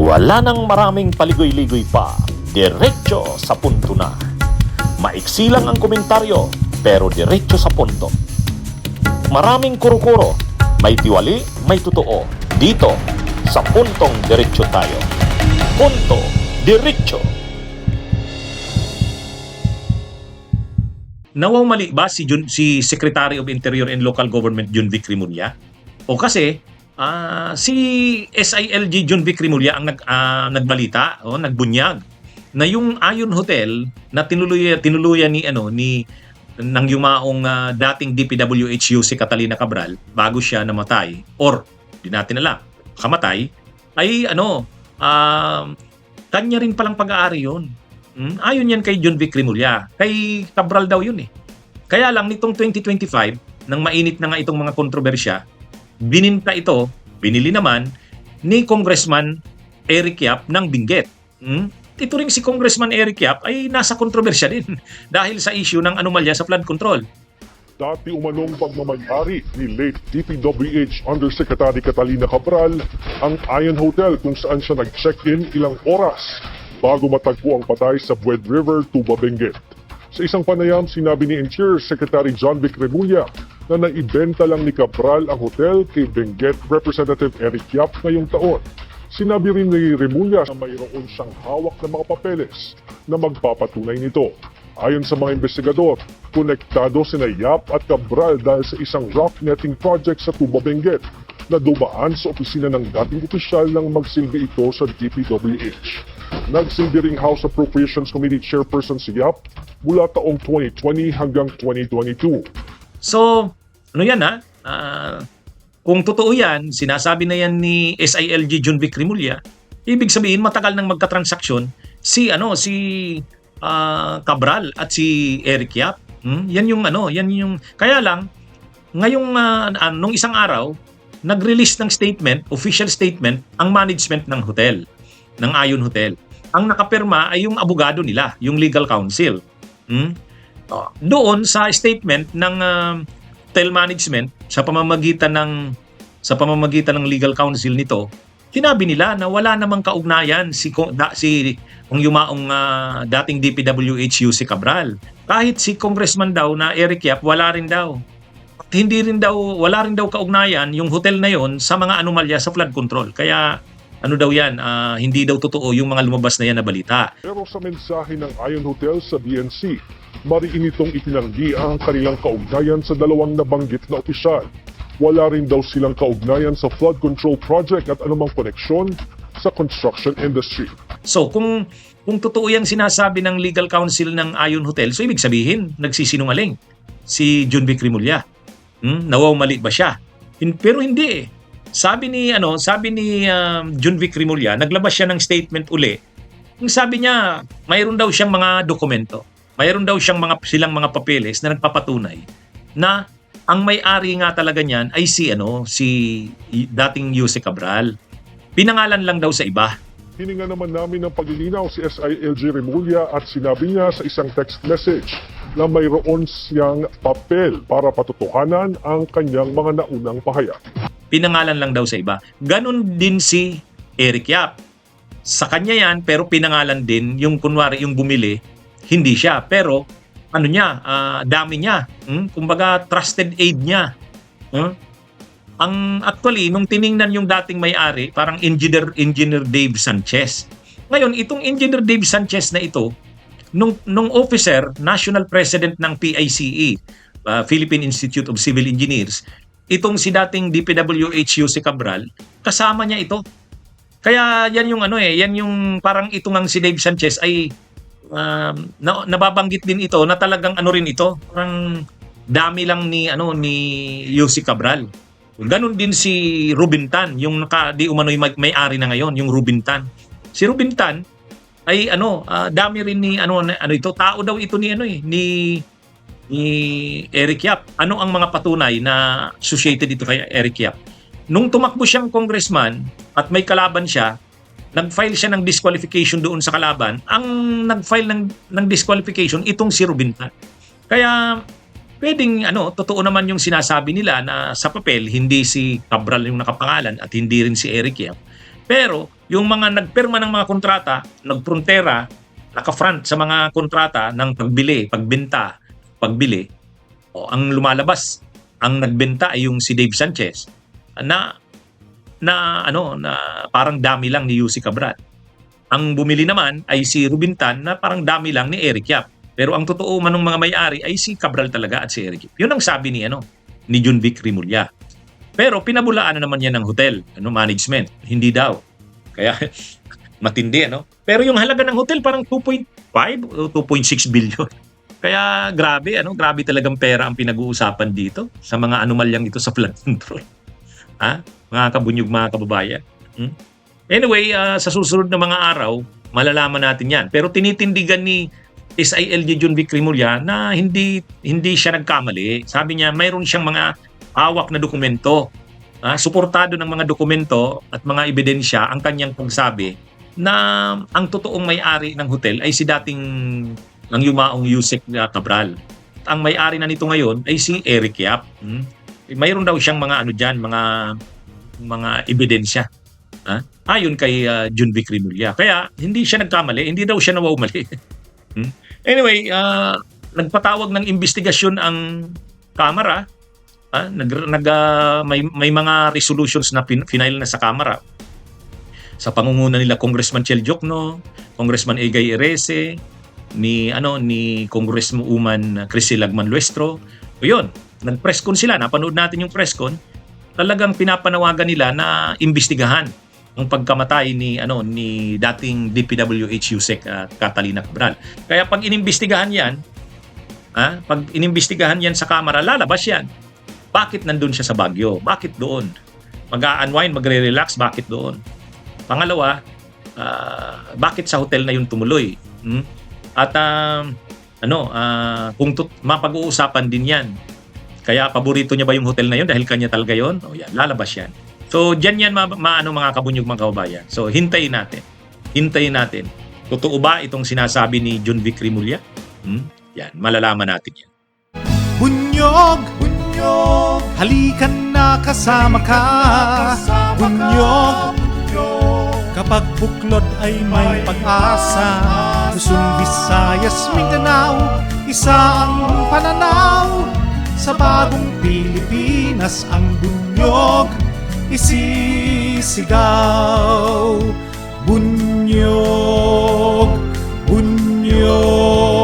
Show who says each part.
Speaker 1: Wala nang maraming paligoy-ligoy pa, diretso sa punto na. Maiksi lang ang komentaryo, pero diretso sa punto. Maraming kuro-kuro, may tiwali, may totoo. Dito, sa puntong diretso tayo. Punto, diretso.
Speaker 2: Nawawmali ba si Secretary of Interior and Local Government John Vic Rimulya? O kasi si SILG John Vic Rimulya ang nagbalita o nagbunyag na yung Ayon Hotel na tinuluyan ni ng yumaong dating DPWH si Catalina Cabral bago siya namatay or di natin alam kamatay ay kanya rin palang pag-aari yun. Ayon yan kay John Vic Rimulya. Kay Cabral daw yun eh. Kaya lang nitong 2025, nang mainit na nga itong mga kontrobersya, binili naman ni Congressman Eric Yap ng Benguet. Ito rin si Congressman Eric Yap ay nasa kontrobersya din dahil sa issue ng anomalya sa flood control.
Speaker 3: Dati umanong pagmamayari ni late DPWH Undersecretary Catalina Cabral ang Ayon Hotel kung saan siya nag-check-in ilang oras bago matagpo ang patay sa Bued River, Tuba, Benguet. Sa isang panayam, sinabi ni Interior Secretary John Vic Rimulya na naibenta lang ni Cabral ang hotel kay Benguet Representative Eric Yap ngayong taon. Sinabi rin ni Rimulya na mayroon siyang hawak na mga papeles na magpapatunay nito. Ayon sa mga investigador, konektado sina Yap at Cabral dahil sa isang rock netting project sa Tuba, Benguet na dumaan sa opisina ng dating opisyal nang magsilbi ito sa DPWH. Nagsilbi ring House Appropriations Committee Chairperson si Yap mula taong 2020 hanggang 2022.
Speaker 2: So, kung totoo yan, sinasabi na yan ni SILG John Vic Rimulya, ibig sabihin matagal nang magka-transaksyon si Cabral at si Eric Yap. Yan yung kaya lang ngayong nung isang araw nag-release ng official statement ang management ng hotel, ng Ayon Hotel. Ang nakapirma ay yung abogado nila, yung legal counsel. Doon sa statement ng hotel management sa pamamagitan ng legal counsel nito, sinabi nila na wala namang kaugnayan si ang yumaong dating DPWH si Cabral. Kahit si congressman daw na Eric Yap, wala rin daw. At wala rin daw kaugnayan yung hotel na yon sa mga anomalya sa flood control. Kaya hindi daw totoo yung mga lumabas na yan na balita.
Speaker 3: Pero sa mensahe ng Ayon Hotel sa BNC, mariin itong itinanggi ang kanilang kaugnayan sa dalawang nabanggit na opisyal. Wala rin daw silang kaugnayan sa flood control project at anumang koneksyon sa construction industry.
Speaker 2: So kung totoo yung sinasabi ng legal counsel ng Ayon Hotel, so ibig sabihin nagsisinungaling si John Vic Rimulya. Nawawmali ba siya? Pero hindi eh. Sabi ni John Vic Rimulya, naglabas siya ng statement uli. Yung sabi niya, mayroon daw siyang mga dokumento. Mayroon daw siyang silang mga papeles na nagpapatunay na ang may-ari nga talaga niyan ay si dating Yuse Cabral. Pinangalan lang daw sa iba.
Speaker 3: Hininga naman namin ng paglilinaw si SILG Rimulya at sinabi niya sa isang text message na mayroon siyang papel para patutuhanan ang kanyang mga naunang pahayag.
Speaker 2: Pinangalan lang daw sa iba. Ganon din si Eric Yap. Sa kanya yan, pero pinangalan din yung kunwari yung bumili, hindi siya. Pero dami niya. Kumbaga trusted aid niya. Actually, nung tiningnan yung dating may-ari, parang Engineer Dave Sanchez. Ngayon, itong Engineer Dave Sanchez na ito, nung officer, National President ng PICE, Philippine Institute of Civil Engineers, itong si dating DPWH si Cabral, kasama niya ito. Kaya yan yung parang itong si Dave Sanchez ay nababanggit din ito na talagang parang dami lang ni Yuse Cabral. Ganon din si Ruben Tan, yung di umano'y may-ari na ngayon, yung Ruben Tan. Si Ruben Tan ay dami rin ni tao daw ito ni Eric Yap. Ano ang mga patunay na associated ito kay Eric Yap? Nung tumakbo siyang congressman at may kalaban siya, nag-file siya ng disqualification doon sa kalaban. Ang nag-file ng disqualification itong si Ruben Tan. Kaya pwedeng totoo naman yung sinasabi nila na sa papel hindi si Cabral yung nakapangalan at hindi rin si Eric Yap. Pero yung mga nagpirma ng mga kontrata, nagprontera, naka-front sa mga kontrata ng pagbili, pagbenta, pagbili, ang lumalabas, ang nagbenta ay yung si Dave Sanchez na parang dami lang ni Yussi Cabral. Ang bumili naman ay si Rubintan na parang dami lang ni Eric Yap. Pero ang totoo man ng mga may-ari ay si Cabral talaga at si Eric Yap. Yun ang sabi ni John Vic Rimulya. Pero pinabulaan na naman yan ng hotel, management. Hindi daw. Kaya matindi, Pero yung halaga ng hotel parang 2.5 o 2.6 billion. Kaya grabe, grabe talagang pera ang pinag-uusapan dito sa mga anomalyang ito sa flood control. Mga kabunyog, mga kababayan. Anyway, sa susunod na mga araw, malalaman natin yan. Pero tinitindigan ni SILG John Vic Rimulya na hindi siya nagkamali. Sabi niya, mayroon siyang mga hawak na dokumento. Suportado ng mga dokumento at mga ebidensya ang kanyang pagsabi na ang totoong may-ari ng hotel ay si dating ang yumaong Yusek Cabral. Ang may-ari na nito ngayon ay si Eric Yap. Mayroon daw siyang mga mga ebidensya. Ayon kay John Vic Rimulya. Kaya hindi siya nagkamali, hindi daw siya nawawmali. Anyway, nagpatawag ng investigasyon ang Kamara. May mga resolutions na final na sa Kamara. Sa pangunguna nila Congressman Chel Jokno, Congressman Egay Erese, ni Congresswoman Crisy Lagman Luestro. Yun, nag-press con sila, napanood natin yung press con. Talagang pinapanawagan nila na imbestigahan ang pagkamatay ni dating DPWH Yusek Catalina Cabral. Kaya pag inimbestigahan yan sa Kamara, lalabas yan. Bakit nandun siya sa Baguio? Bakit doon? Mag-a-unwind, magre-relax, bakit doon? Pangalawa, bakit sa hotel na yun tumuloy? At kung mapag-uusapan din yan. Kaya paborito niya ba yung hotel na yun dahil kanya talaga yun? O yan, lalabas yan. So diyan yan mga kabunyog, mga kababayan. So hintayin natin. Totoo ba itong sinasabi ni John Vic Rimulya? Yan, malalaman natin yan.
Speaker 4: Bunyog, halikan na kasama ka. Bunyog, kapag buklod ay may pag-asa. Luzon, Visayas, Mindanao, isa ang pananaw. Sa bagong Pilipinas ang bunyog isisigaw. Bunyog, bunyog.